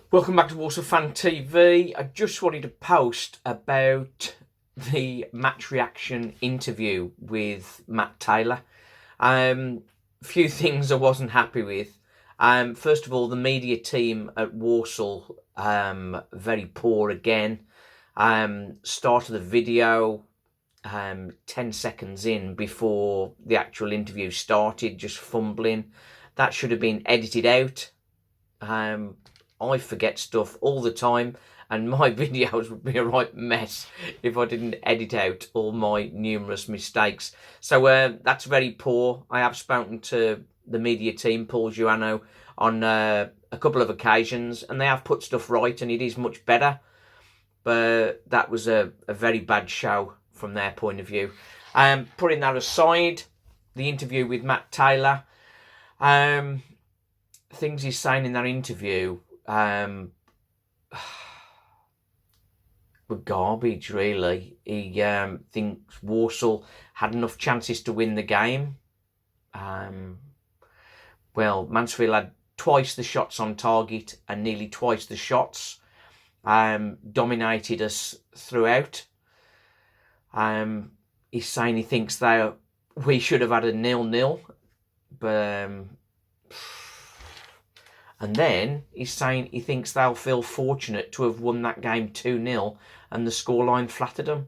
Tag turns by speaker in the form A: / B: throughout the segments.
A: Welcome back to Walsall Fan TV. I just wanted to post about the match reaction interview with Matt Taylor. A few things I wasn't happy with. First of all, the media team at Walsall, very poor again. Start of the video, 10 seconds in before the actual interview started, just fumbling. That should have been edited out. I forget stuff all the time, and my videos would be a right mess if I didn't edit out all my numerous mistakes. So that's very poor. I have spoken to the media team, Paul Giuano, on a couple of occasions, and they have put stuff right, and it is much better. But that was a very bad show from their point of view. Putting that aside, the interview with Matt Taylor, things he's saying in that interview were garbage, really. He thinks Walsall had enough chances to win the game. Well, Mansfield had twice the shots on target and nearly twice the shots. Dominated us throughout. He's saying he thinks we should have had a 0-0, but and then he's saying he thinks they'll feel fortunate to have won that game 2-0 and the scoreline flattered them.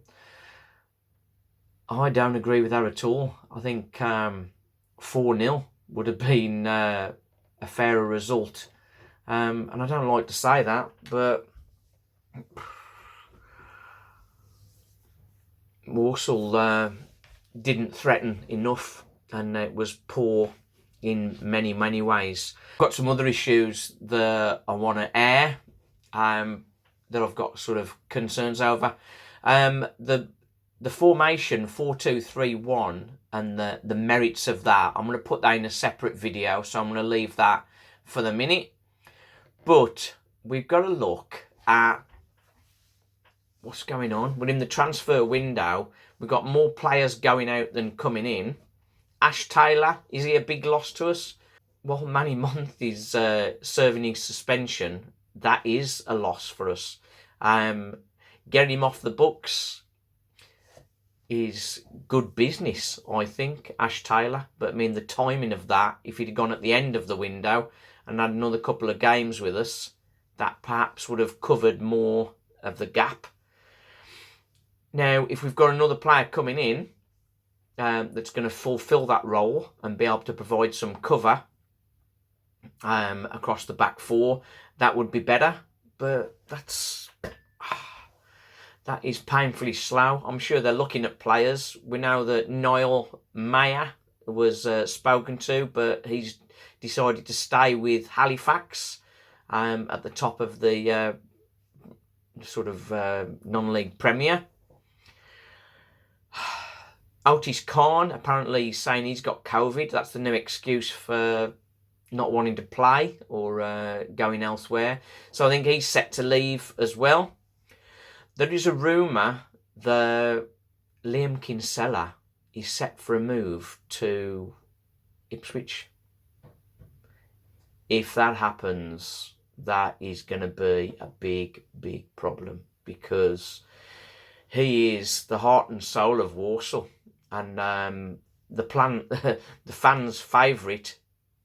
A: I don't agree with that at all. I think 4-0 would have been a fairer result. And I don't like to say that, but Walsall didn't threaten enough, and it was poor in many, many ways. Got some other issues that I want to air, that I've got sort of concerns over. The formation 4-2-3-1 and the merits of that, I'm going to put that in a separate video, so I'm going to leave that for the minute. But we've got to look at what's going on. We're in the transfer window. We've got more players going out than coming in. Ash Taylor, is he a big loss to us? Well, Manny Month is serving his suspension. That is a loss for us. Getting him off the books is good business, I think, Ash Taylor. But I mean, the timing of that, if he'd gone at the end of the window and had another couple of games with us, that perhaps would have covered more of the gap. Now, if we've got another player coming in, that's going to fulfil that role and be able to provide some cover across the back four, that would be better. But that is painfully slow. I'm sure they're looking at players. We know that Niall Mayer was spoken to, but he's decided to stay with Halifax at the top of the sort of non-league Premier. Otis Khan, apparently he's saying he's got COVID. That's the new excuse for not wanting to play or going elsewhere. So I think he's set to leave as well. There is a rumour that Liam Kinsella is set for a move to Ipswich. If that happens, that is going to be a big, big problem, because he is the heart and soul of Walsall. And the fans' favourite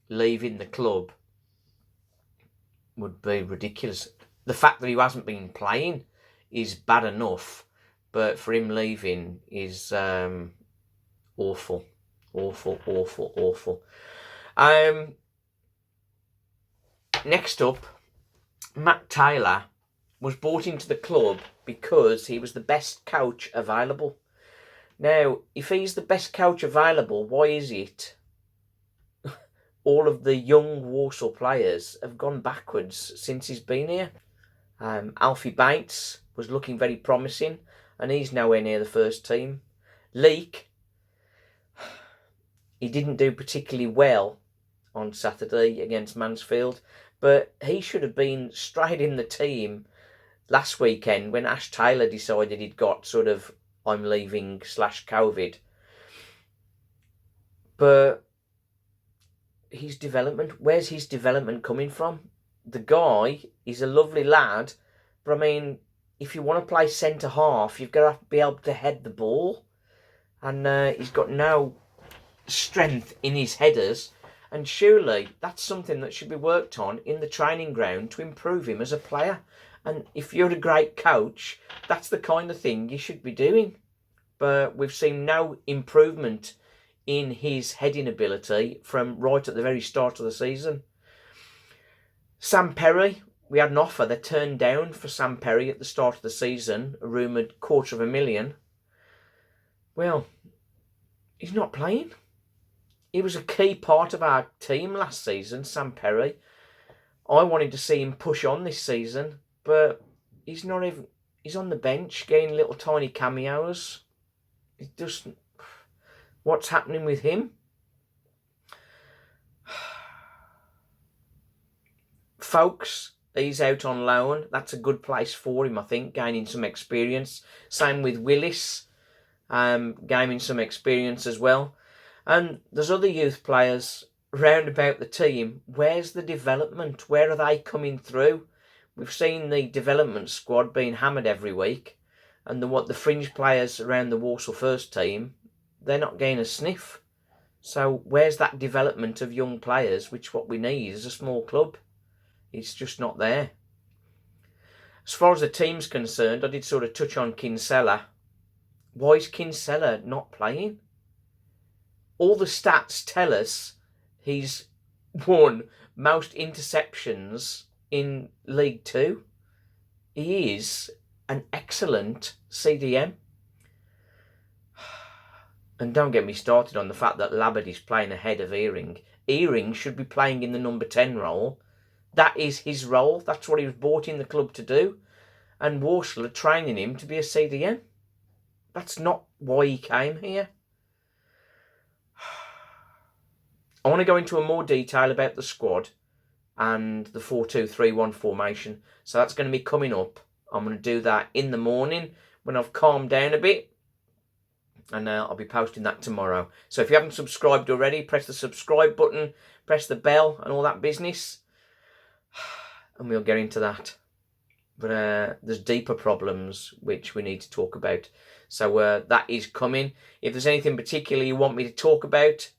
A: leaving the club would be ridiculous. The fact that he hasn't been playing is bad enough, but for him leaving is awful, awful, awful, awful. Next up, Matt Taylor was brought into the club because he was the best coach available. Now, if he's the best coach available, why is it all of the young Walsall players have gone backwards since he's been here? Alfie Bates was looking very promising, and he's nowhere near the first team. Leake, he didn't do particularly well on Saturday against Mansfield, but he should have been straight in the team last weekend when Ash Taylor decided he'd got sort of I'm leaving /COVID. But his development, where's his development coming from? the guy is a lovely lad, but I mean, if you want to play centre half, you've got to be able to head the ball, and he's got no strength in his headers, and surely that's something that should be worked on in the training ground to improve him as a player. And if you're a great coach, that's the kind of thing you should be doing. But we've seen no improvement in his heading ability from right at the very start of the season. Sam Perry, we had an offer they turned down for Sam Perry at the start of the season, a rumoured $250,000. Well, he's not playing. He was a key part of our team last season, Sam Perry. I wanted to see him push on this season, but he's not even... He's on the bench getting little tiny cameos. It just... What's happening with him? Folks, he's out on loan. That's a good place for him, I think, gaining some experience. Same with Willis, gaining some experience as well. And there's other youth players round about the team. Where's the development? Where are they coming through? We've seen the development squad being hammered every week, and the fringe players around the Walsall first team, they're not getting a sniff. So where's that development of young players, which what we need is a small club? It's just not there. As far as the team's concerned, I did sort of touch on Kinsella. Why is Kinsella not playing? All the stats tell us he's won most interceptions in League Two. He is an excellent CDM. And don't get me started on the fact that Labbard is playing ahead of Earing. Earing should be playing in the number 10 role. That is his role. That's what he was brought in the club to do. And Walsall are training him to be a CDM. That's not why he came here. I want to go into more detail about the squad and the 4-2-3-1 formation. So that's going to be coming up. I'm going to do that in the morning when I've calmed down a bit. And I'll be posting that tomorrow. So if you haven't subscribed already, press the subscribe button, press the bell and all that business. And we'll get into that. But there's deeper problems which we need to talk about. So that is coming. If there's anything particular you want me to talk about,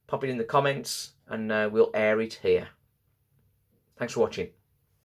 A: pop it in the comments and we'll air it here. Thanks for watching.